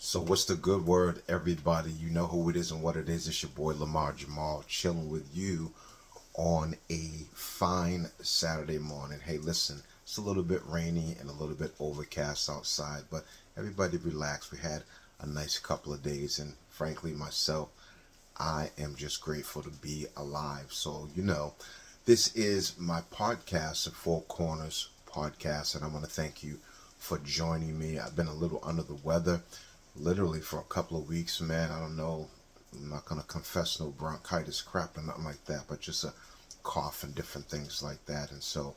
So what's the good word, everybody? You know who it is and what it is. It's your boy Lamar Jamal chilling with you on a fine Saturday morning. Hey, listen, it's a little bit rainy and a little bit overcast outside, but everybody relax. We had a nice couple of days, and frankly, myself, I am just grateful to be alive. So, this is my podcast, the Four Corners podcast, and I want to thank you for joining me. I've been a little under the weather, literally for a couple of weeks, man. I don't know. I'm not going to confess no bronchitis crap or nothing like that, but just a cough and different things like that. And so,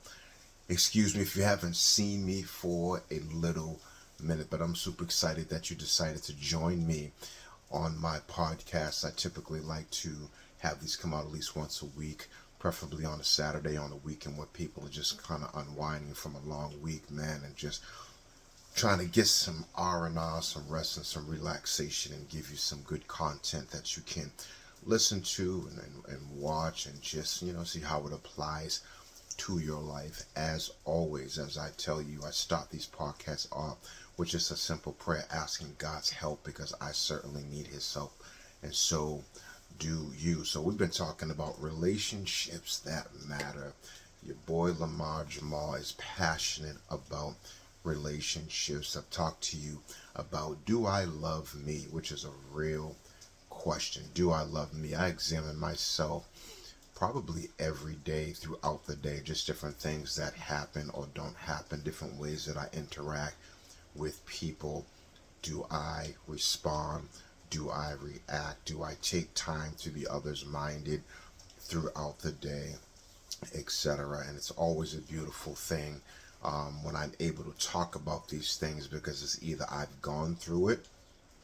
excuse me if you haven't seen me for a little minute, but I'm super excited that you decided to join me on my podcast. I typically like to have these come out at least once a week, preferably on a Saturday on a weekend where people are just kind of unwinding from a long week, man, and just trying to get some R&R, some rest, and some relaxation, and give you some good content that you can listen to and watch, and just see how it applies to your life. As always, as I tell you, I start these podcasts off with just a simple prayer, asking God's help, because I certainly need his help, and so do you. So we've been talking about relationships that matter. Your boy Lamar Jamal is passionate about relationships. I've talked to you about, do I love me, which is a real question. Do I love me? I examine myself probably every day throughout the day, just different things that happen or don't happen, different ways that I interact with people. Do I respond? Do I react? Do I take time to be others minded throughout the day, etc.? And it's always a beautiful thing when I'm able to talk about these things, because it's either I've gone through it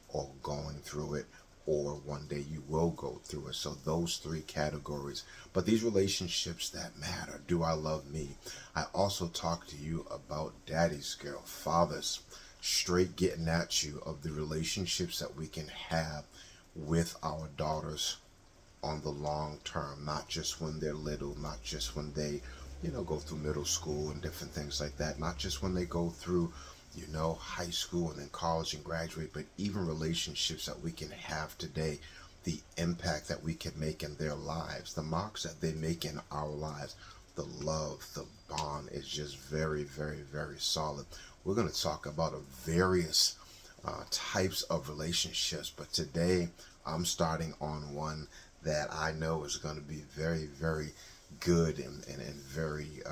or going through it, or one day you will go through it. So those three categories. But these relationships that matter. Do I love me? I also talk to you about daddy's girl, fathers, straight getting at you of the relationships that we can have with our daughters on the long term, not just when they're little, not just when they, go through middle school and different things like that, not just when they go through, high school and then college and graduate, but even relationships that we can have today, the impact that we can make in their lives, the marks that they make in our lives, the love, the bond is just very, very, very solid. We're going to talk about various types of relationships, but today I'm starting on one that I know is going to be very, very good and very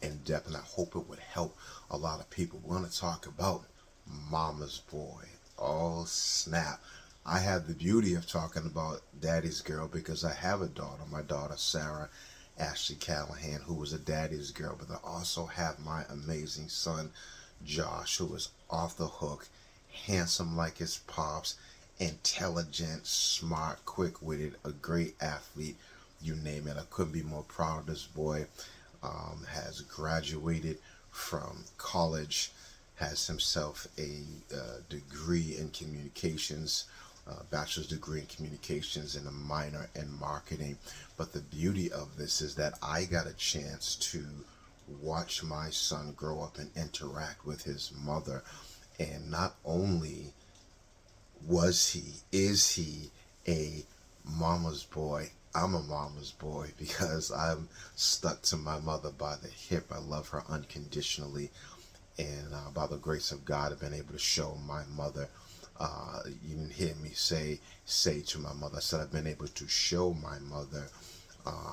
in depth, and I hope it would help a lot of people. We're going to talk about Mama's Boy. Oh, snap. I have the beauty of talking about Daddy's Girl because I have a daughter, my daughter Sarah Ashley Callahan, who was a daddy's girl, but I also have my amazing son Josh, who is off the hook, handsome like his pops, intelligent, smart, quick-witted, a great athlete, you name it. I couldn't be more proud of this boy. Has graduated from college, has himself a degree in communications, bachelor's degree in communications, and a minor in marketing. But the beauty of this is that I got a chance to watch my son grow up and interact with his mother. And not only is he a mama's boy, I'm a mama's boy, because I'm stuck to my mother by the hip. I love her unconditionally, and by the grace of God, I've been able to show my mother. You didn't hear me say to my mother. I said I've been able to show my mother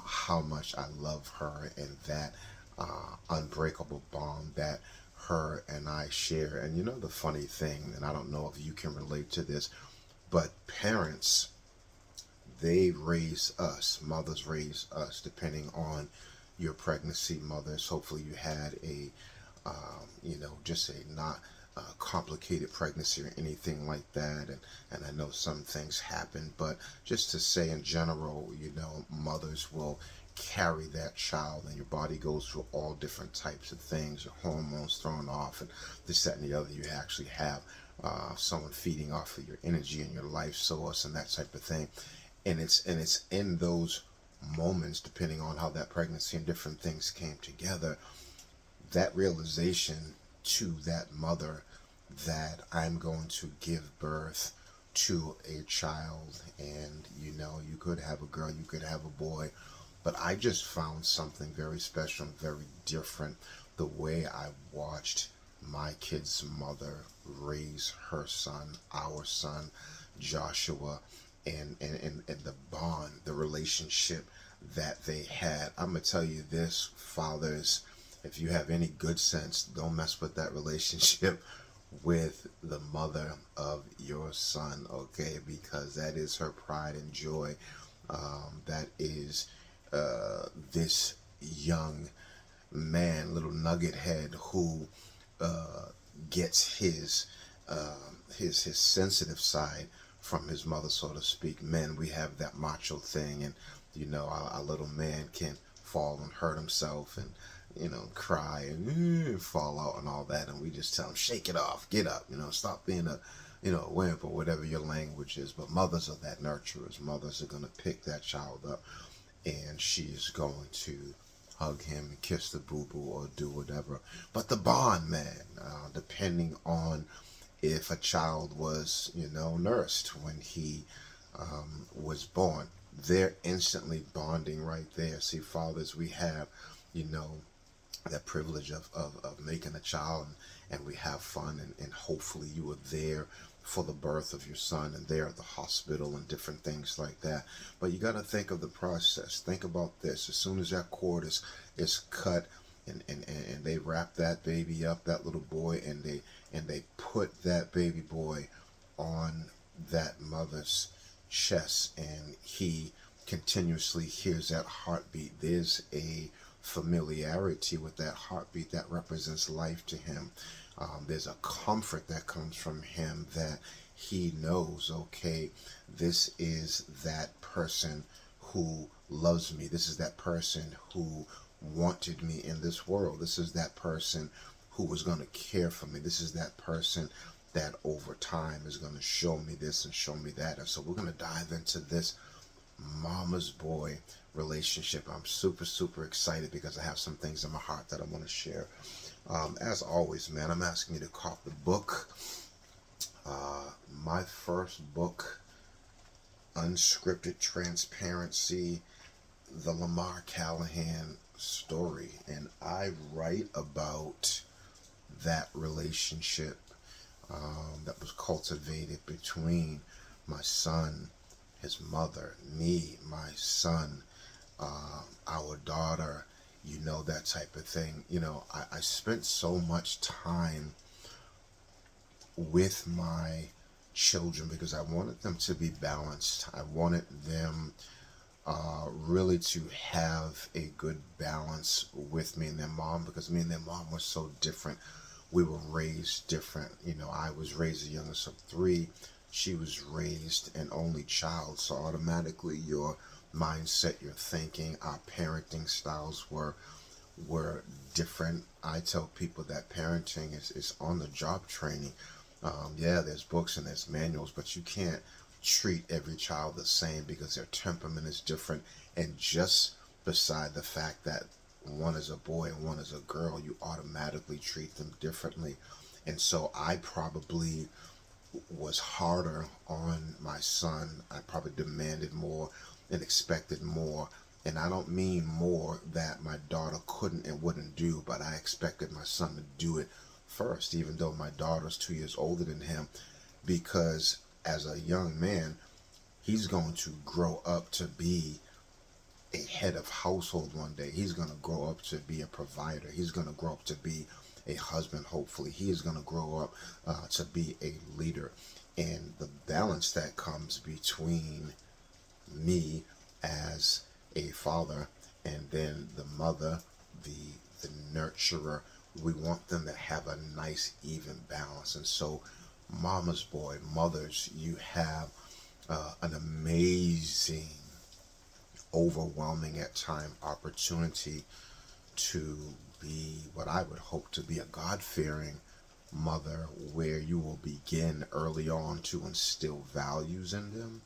how much I love her, and that unbreakable bond that her and I share. And the funny thing, and I don't know if you can relate to this, but parents, they raise us, mothers raise us, depending on your pregnancy, mothers. Hopefully you had a, just a not complicated pregnancy or anything like that. And I know some things happen, but just to say in general, mothers will carry that child, and your body goes through all different types of things, your hormones thrown off, and this, that, and the other. You actually have someone feeding off of your energy and your life source and that type of thing. And it's in those moments, depending on how that pregnancy and different things came together, that realization to that mother that I'm going to give birth to a child, and you could have a girl, you could have a boy, but I just found something very special and very different the way I watched my kid's mother raise her son, our son, Joshua, and the bond, the relationship that they had. I'm going to tell you this, fathers, if you have any good sense, don't mess with that relationship with the mother of your son, okay? Because that is her pride and joy. That is this young man, little nugget head, who uh, gets his sensitive side from his mother, so to speak. Men, we have that macho thing, and our little man can fall and hurt himself, and cry and fall out and all that, and we just tell him, shake it off, get up, stop being a wimp, or whatever your language is. But mothers are that nurturers. Mothers are going to pick that child up, and she's going to hug him and kiss the boo boo or do whatever. But the bond, man, depending on if a child was, nursed when he was born, they're instantly bonding right there. See, fathers, we have, you know, that privilege of making a child, and we have fun, and hopefully you were there for the birth of your son and there at the hospital and different things like that. But you got to think of the process. Think about this. As soon as that cord is cut, and they wrap that baby up, that little boy, and they put that baby boy on that mother's chest, and he continuously hears that heartbeat. There's a familiarity with that heartbeat that represents life to him. There's a comfort that comes from him, that he knows, okay, this is that person who loves me. This is that person who wanted me in this world. This is that person who was going to care for me. This is that person that over time is going to show me this and show me that. And so we're going to dive into this mama's boy relationship. I'm super, super excited because I have some things in my heart that I want to share. As always, man, I'm asking you to cop the book. My first book, Unscripted Transparency, the Lamar Callahan story. And I write about that relationship that was cultivated between my son, his mother, me, my son, our daughter, that type of thing. I spent so much time with my children because I wanted them to be balanced. I wanted them really to have a good balance with me and their mom, because me and their mom were so different. We were raised different. I was raised the youngest of three. She was raised an only child. So automatically your mindset, your thinking, our parenting styles were different. I tell people that parenting is on the job training. Yeah, there's books and there's manuals, but you can't treat every child the same because their temperament is different. And just beside the fact that one is a boy and one is a girl, you automatically treat them differently. And so I probably was harder on my son. I probably demanded more and expected more. And I don't mean more that my daughter couldn't and wouldn't do, but I expected my son to do it first, even though my daughter's 2 years older than him, because as a young man, he's going to grow up to be a head of household one day. He's going to grow up to be a provider. He's going to grow up to be a husband, hopefully. He is going to grow up to be a leader. And the balance that comes between me as a father and then the mother, the nurturer, we want them to have a nice, even balance. And so, mama's boy, mothers, you have an amazing, overwhelming at time opportunity to be what I would hope to be a God-fearing mother, where you will begin early on to instill values in them,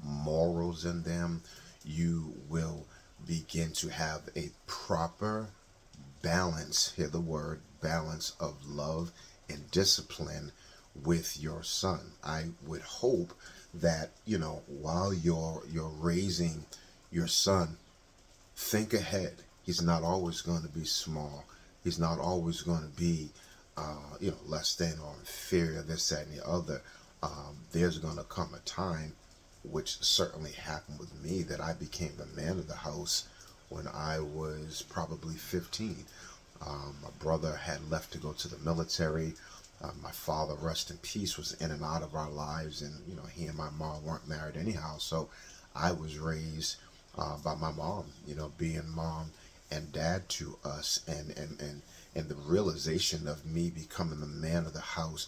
morals in them. You will begin to have a proper balance, hear the word, balance of love and discipline with your son. I would hope that, while you're raising your son, think ahead. He's not always going to be small. He's not always going to be, less than or inferior, this, that, and the other. There's going to come a time, which certainly happened with me, that I became the man of the house when I was probably 15. My brother had left to go to the military. My father, rest in peace, was in and out of our lives, and he and my mom weren't married anyhow. So I was raised by my mom, being mom and dad to us, and the realization of me becoming the man of the house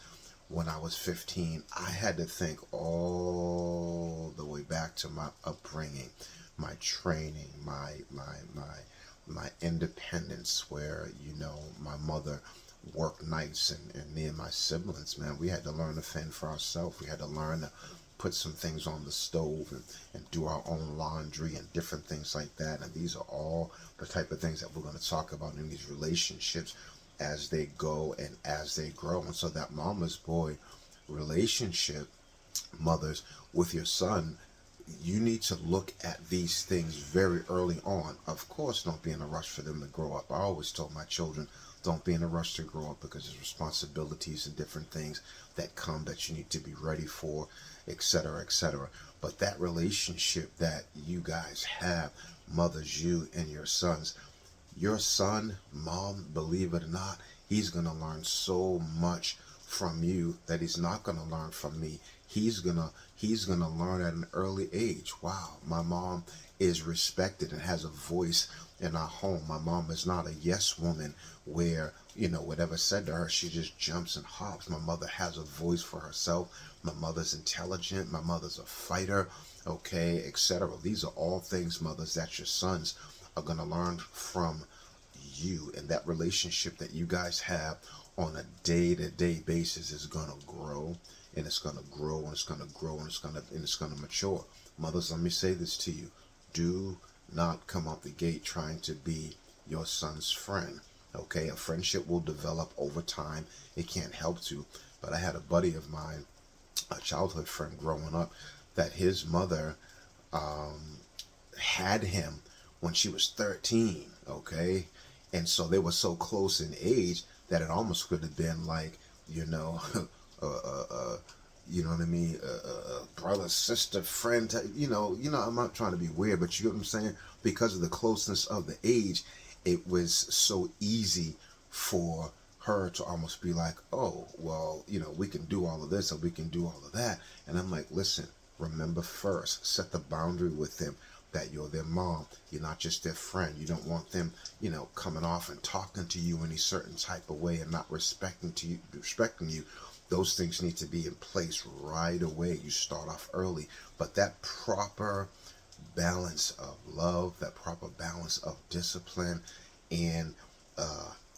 when I was 15, I had to think all the way back to my upbringing, my training, my independence, where my mother worked nights, and me and my siblings, man, we had to learn to fend for ourselves. We had to learn to put some things on the stove, and do our own laundry and different things like that. And these are all the type of things that we're going to talk about in these relationships as they go and as they grow. And so that mama's boy relationship, mothers, with your son, you need to look at these things very early on. Of course, don't be in a rush for them to grow up. I always told my children, don't be in a rush to grow up, because there's responsibilities and different things that come that you need to be ready for, etc., etc. But that relationship that you guys have, mothers, you and your son, mom, believe it or not, he's going to learn so much from you that he's not going to learn from me. He's gonna learn at an early age. Wow, my mom is respected and has a voice in our home. My mom is not a yes woman where, whatever said to her, she just jumps and hops. My mother has a voice for herself. My mother's intelligent. My mother's a fighter, okay, etc. These are all things, mothers, that your sons are going to learn from you. And that relationship that you guys have on a day-to-day basis is going to grow, and it's going to grow, and it's going to grow, and it's going to mature. Mothers, let me say this to you: do not come out the gate trying to be your son's friend. Okay, a friendship will develop over time. It can't help to. But I had a buddy of mine, a childhood friend growing up, that his mother had him when she was 13. Okay, and so they were so close in age that it almost could have been like, uh, uh, uh, what I mean, brother, sister, friend. I'm not trying to be weird, but you know what I'm saying. Because of the closeness of the age, it was so easy for her to almost be like, oh, well, we can do all of this or we can do all of that. And I'm like, listen, remember, first, set the boundary with them that you're their mom. You're not just their friend. You don't want them, coming off and talking to you in a certain type of way and not respecting you. Those things need to be in place right away. You start off early. But that proper balance of love, that proper balance of discipline, and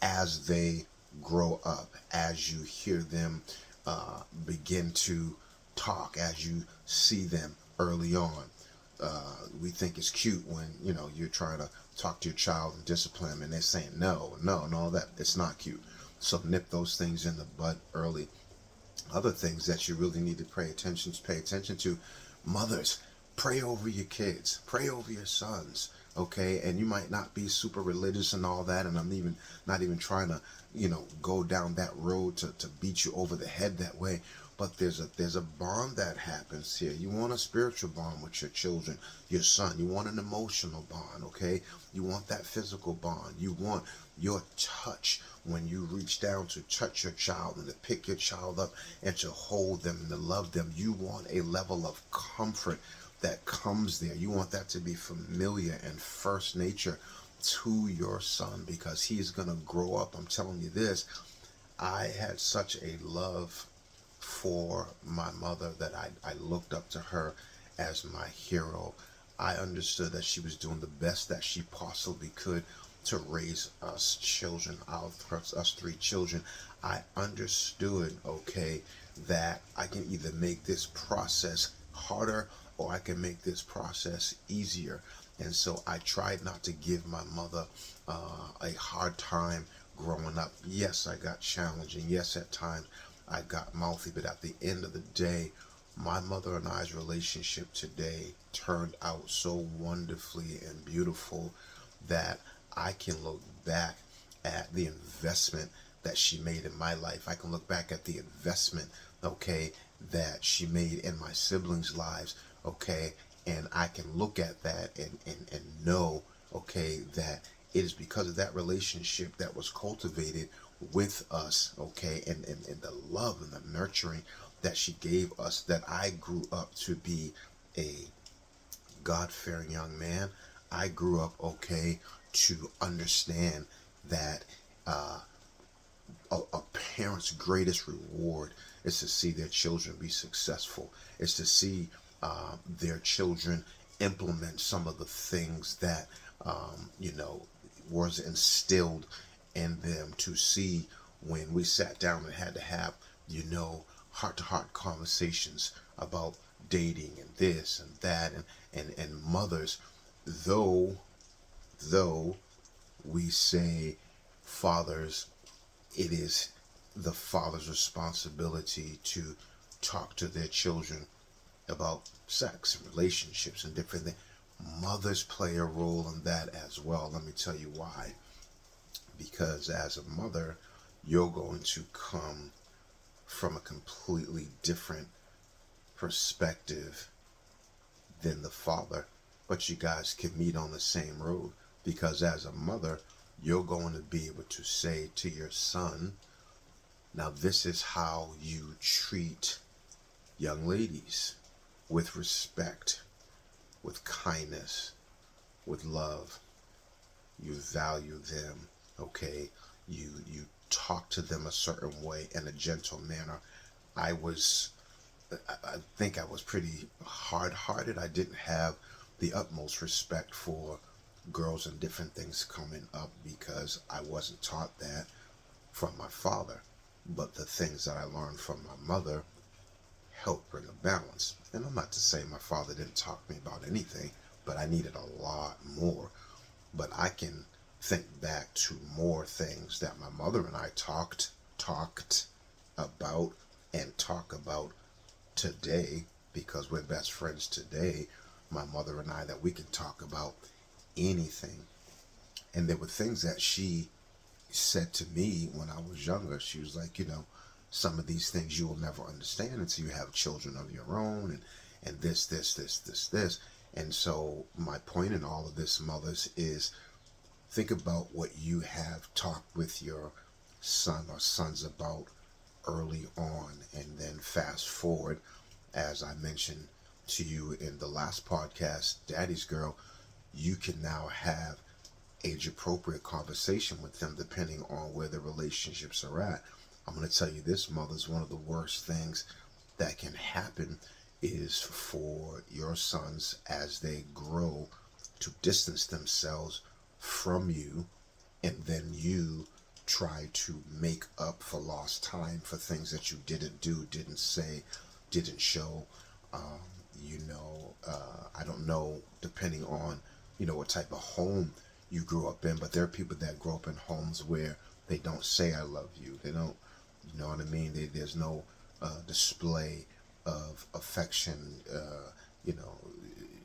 as they grow up, as you hear them begin to talk, as you see them early on, we think it's cute when you're trying to talk to your child and discipline them, and they're saying no, that it's not cute. So nip those things in the bud early. Other things that you really need to pay attention to, mothers, pray over your kids, pray over your sons. Okay, and you might not be super religious and all that, and I'm not even trying to go down that road to beat you over the head that way. But there's a bond that happens here. You want a spiritual bond with your children, your son. You want an emotional bond, okay? You want that physical bond. You want your touch when you reach down to touch your child and to pick your child up and to hold them and to love them. You want a level of comfort that comes there. You want that to be familiar and first nature to your son, because he's going to grow up. I'm telling you this, I had such a love for my mother that I looked up to her as my hero. I understood that she was doing the best that she possibly could to raise us children, us three children. I understood, okay, that I can either make this process harder or I can make this process easier. And so I tried not to give my mother a hard time growing up. Yes, I got challenging. Yes, at times I got mouthy, but at the end of the day, my mother and I's relationship today turned out so wonderfully and beautiful that I can look back at the investment that she made in my life. I can look back at the investment, okay, that she made in my siblings' lives, okay, and I can look at that and know, okay, that it is because of that relationship that was cultivated with us, okay, and the love and the nurturing that she gave us, that I grew up to be a God-fearing young man. I grew up, okay, to understand that a parent's greatest reward is to see their children be successful. It's to see their children implement some of the things that was instilled in them. To see when we sat down and had to have heart-to-heart conversations about dating and this and that, and mothers, though though we say fathers, it is the father's responsibility to talk to their children about sex and relationships and different things. Mothers play a role in that as well. Let me tell you why. Because as a mother, you're going to come from a completely different perspective than the father, but you guys can meet on the same road. Because as a mother, you're going to be able to say to your son, now this is how you treat young ladies, with respect, with kindness, with love. You value them, okay? You talk to them a certain way in a gentle manner. I was I think I was pretty hard-hearted. I didn't have the utmost respect for girls and different things coming up because I wasn't taught that from my father. But the things that I learned from my mother helped bring a balance. And I'm not to say my father didn't talk to me about anything, but I needed a lot more. But I can think back to more things that my mother and I talked about and talk about today, because we're best friends today, my mother and I, that we can talk about anything. And there were things that she said to me when I was younger. She was like, some of these things you will never understand until you have children of your own, and this. And so my point in all of this, mothers, is think about what you have talked with your son or sons about early on, and then fast forward, as I mentioned to you in the last podcast, Daddy's Girl, you can now have age appropriate conversation with them depending on where the relationships are at. I'm going to tell you this, mothers, one of the worst things that can happen is for your sons, as they grow, to distance themselves from you, and then you try to make up for lost time for things that you didn't do, didn't say, didn't show. Um, I don't know, depending on, what type of home you grew up in, but there are people that grow up in homes where they don't say I love you. They don't, you know what I mean? There's no display of affection. You know,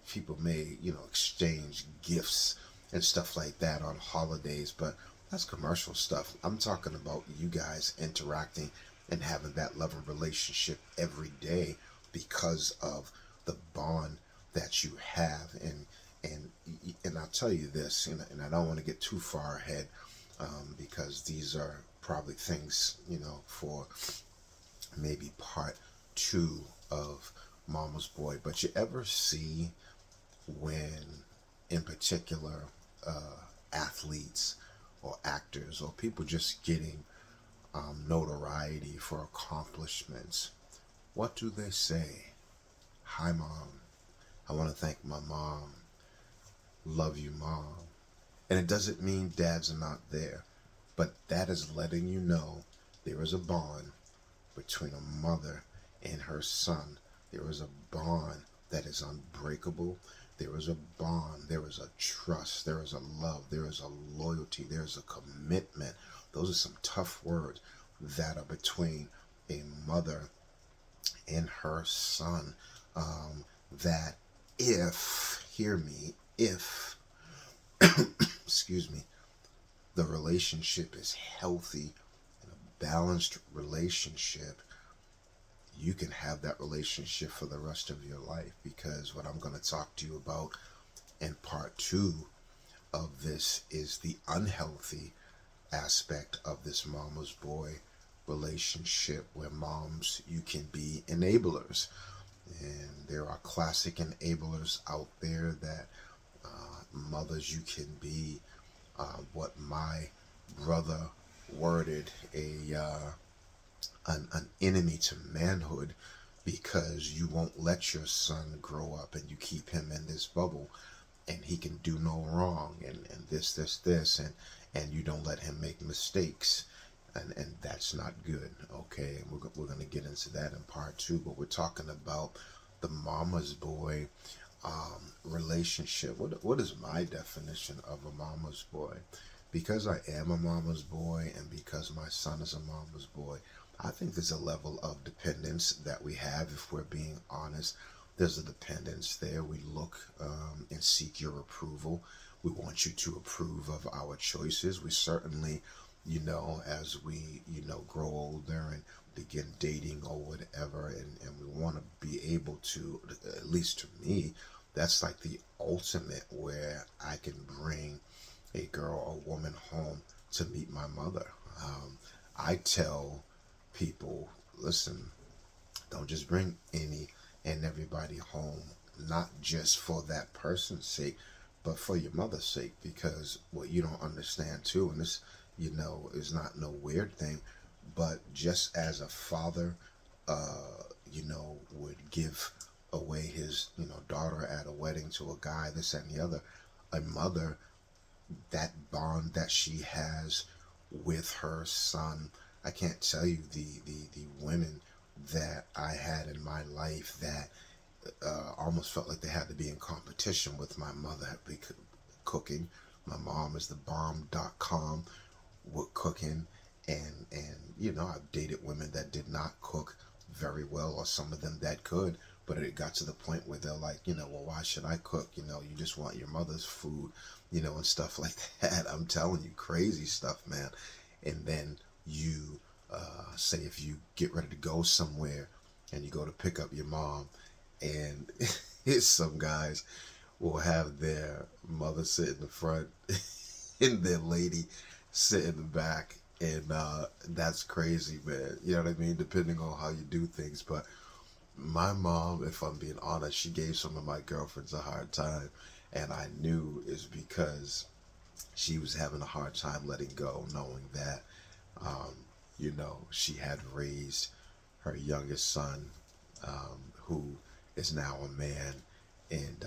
people may, exchange gifts and stuff like that on holidays, but that's commercial stuff. I'm talking about you guys interacting and having that loving relationship every day because of the bond that you have. And I'll tell you this, and I don't want to get too far ahead, because these are probably things, for maybe part two of Mama's Boy. But you ever see when, in particular, athletes or actors or people just getting notoriety for accomplishments, what do they say? Hi, Mom. I want to thank my mom. Love you, Mom. And it doesn't mean dads are not there, but that is letting you know there is a bond between a mother and her son. There is a bond that is unbreakable. There is a bond. There is a trust. There is a love. There is a loyalty. There is a commitment. Those are some tough words that are between a mother and her son, that if, hear me, if, excuse me, the relationship is healthy and a balanced relationship, you can have that relationship for the rest of your life. Because what I'm going to talk to you about in part two of this is the unhealthy aspect of this mama's boy relationship, where moms, you can be enablers. And there are classic enablers out there that mothers, you can be what my brother worded, an enemy to manhood, because you won't let your son grow up and you keep him in this bubble and he can do no wrong, and this, and you don't let him make mistakes. And that's not good. Okay, we're going to get into that in part two, but we're talking about the mama's boy relationship. What is my definition of a mama's boy? Because I am a mama's boy, and because my son is a mama's boy, I think there's a level of dependence that we have. If we're being honest, there's a dependence there. We look and seek your approval. We want you to approve of our choices. We certainly, as we, grow older and begin dating or whatever, and we want to be able to, at least to me, that's like the ultimate, where I can bring a girl or woman home to meet my mother. I tell people, listen, don't just bring any and everybody home, not just for that person's sake, but for your mother's sake. Because what you don't understand too, and this, is not no weird thing, but just as a father, would give away his, daughter at a wedding to a guy, this and the other, a mother, that bond that she has with her son. I can't tell you the women that I had in my life that almost felt like they had to be in competition with my mother because cooking. My mom is the bomb.com with cooking, and I've dated women that did not cook very well, or some of them that could, but it got to the point where they're like, well, why should I cook? You just want your mother's food, and stuff like that. I'm telling you, crazy stuff, man. And then you say, if you get ready to go somewhere and you go to pick up your mom, and some guys will have their mother sit in the front and their lady sit in the back, and that's crazy, man. You know what I mean? Depending on how you do things. But my mom, if I'm being honest, she gave some of my girlfriends a hard time, and I knew it's because she was having a hard time letting go, knowing that um, she had raised her youngest son, who is now a man, and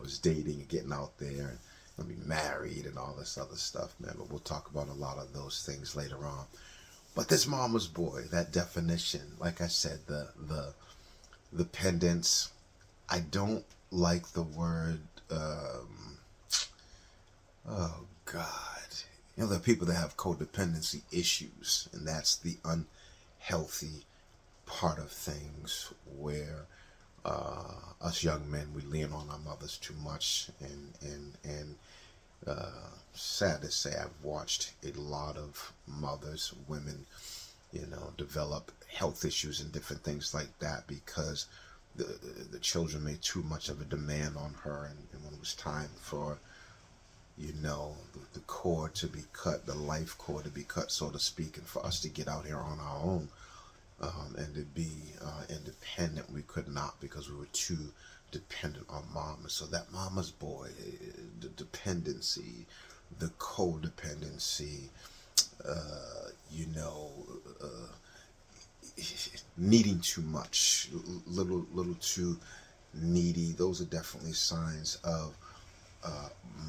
is dating and getting out there and gonna be married and all this other stuff, man. But we'll talk about a lot of those things later on. But this mama's boy, that definition, like I said, the pendants. I don't like the word. Oh God, there are people that have codependency issues, and that's the unhealthy part of things, where us young men, we lean on our mothers too much, and sad to say, I've watched a lot of mothers, women, develop health issues and different things like that, because the children made too much of a demand on her, and when it was time for the cord to be cut, the life cord to be cut, so to speak, and for us to get out here on our own, and to be independent, we could not, because we were too dependent on mom. And so that mama's boy, the dependency, the codependency, you know, uh, needing too much, little too needy. Those are definitely signs of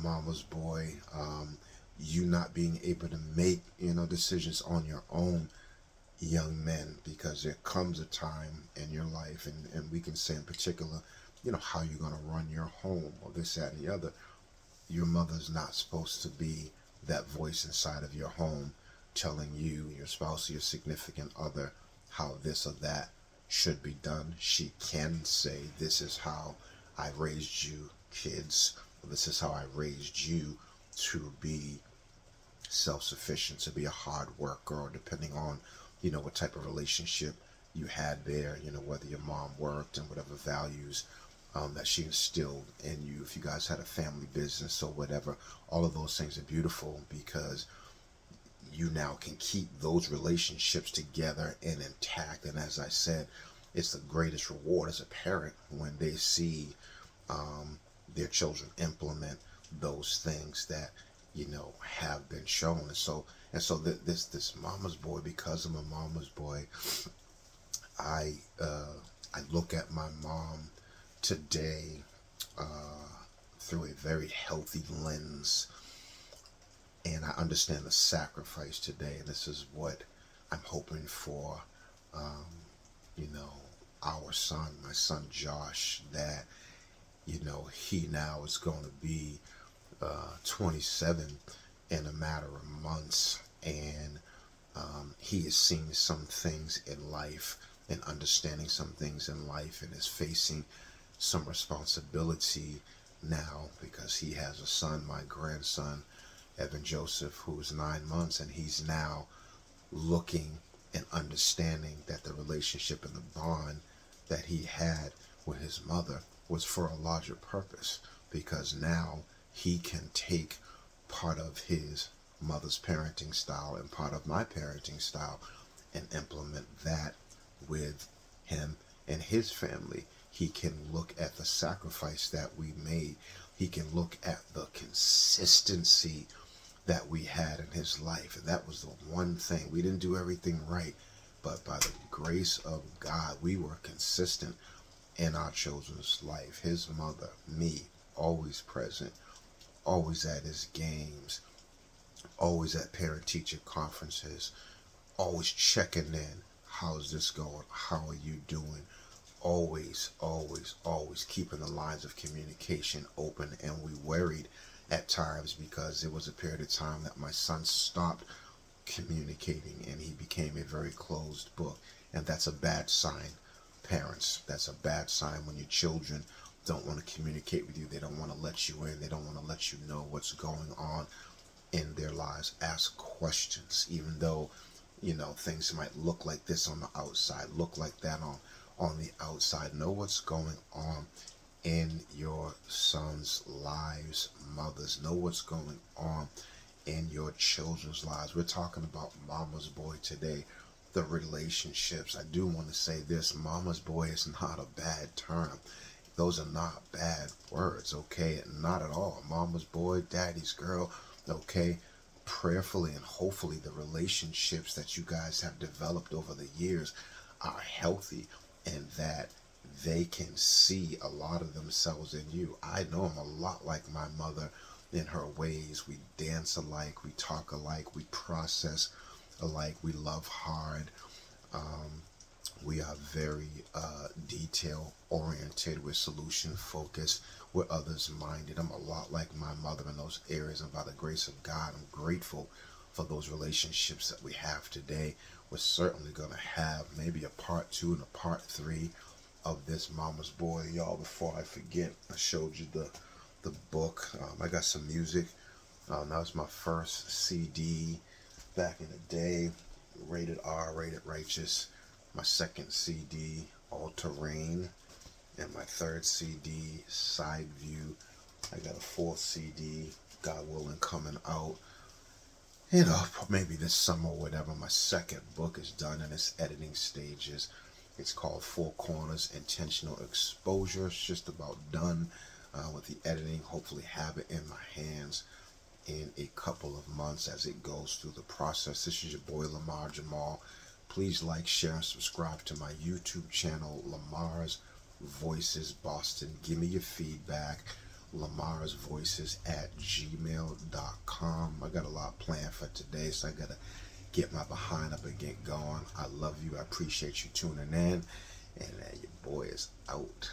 mama's boy. You not being able to make decisions on your own, young men, because there comes a time in your life, and we can say in particular, how you're going to run your home, or this, that, and the other. Your mother's not supposed to be that voice inside of your home telling you, your spouse, your significant other, how this or that should be done. She can say, this is how I raised you, kids. This is how I raised you to be self-sufficient, to be a hard worker, or depending on, what type of relationship you had there, whether your mom worked and whatever values that she instilled in you, if you guys had a family business or whatever. All of those things are beautiful because you now can keep those relationships together and intact. And as I said, it's the greatest reward as a parent when they see their children implement those things that have been shown. This mama's boy, because I'm a mama's boy, I look at my mom today through a very healthy lens, and I understand the sacrifice today. And this is what I'm hoping for, you know, our son, my son Josh, that he now is going to be 27 in a matter of months, and he is seeing some things in life and understanding some things in life, and is facing some responsibility now because he has a son, my grandson Evan Joseph, who's 9 months, and he's now looking and understanding that the relationship and the bond that he had with his mother was for a larger purpose, because now he can take part of his mother's parenting style and part of my parenting style and implement that with him and his family. He can look at the sacrifice that we made. He can look at the consistency that we had in his life. And that was the one thing. We didn't do everything right, but by the grace of God, we were consistent in our children's life. His mother, me, always present, always at his games, always at parent-teacher conferences, always checking in. How's this going? How are you doing? Always, always, always keeping the lines of communication open. And we worried at times because there was a period of time that my son stopped communicating and he became a very closed book. And that's a bad sign, parents. That's a bad sign when your children don't want to communicate with you. They don't want to let you in. They don't want to let you know what's going on in their lives. Ask questions, even though things might look like this on the outside, look like that on the outside. Know what's going on in your sons' lives, mothers. Know what's going on in your children's lives. We're talking about mama's boy today, the relationships. I do want to say this: mama's boy is not a bad term. Those are not bad words, okay? Not at all. Mama's boy, daddy's girl, okay? Prayerfully and hopefully the relationships that you guys have developed over the years are healthy, and that they can see a lot of themselves in you. I know I'm a lot like my mother in her ways. We dance alike, we talk alike, we process alike, we love hard. We are very detail oriented, we're solution focused, we're others minded. I'm a lot like my mother in those areas, and by the grace of God, I'm grateful for those relationships that we have today. We're certainly going to have maybe a part 2 and a part 3 of this mama's boy. Y'all, before I forget, I showed you the book. I got some music. That was my first CD back in the day, rated R, rated righteous. My second CD, All Terrain, and my third CD, Side View. I got a fourth CD, God willing, coming out, maybe this summer or whatever. My second book is done in its editing stages. It's called Four Corners, Intentional Exposure. It's just about done with the editing. Hopefully have it in my hands in a couple of months as it goes through the process. This is your boy Lamar Jamal. Please like, share, and subscribe to my YouTube channel, Lamar's Voices Boston. Give me your feedback. Lamar's Voices at gmail.com. I got a lot planned for today, so I got to get my behind up and get going. I love you. I appreciate you tuning in. And your boy is out.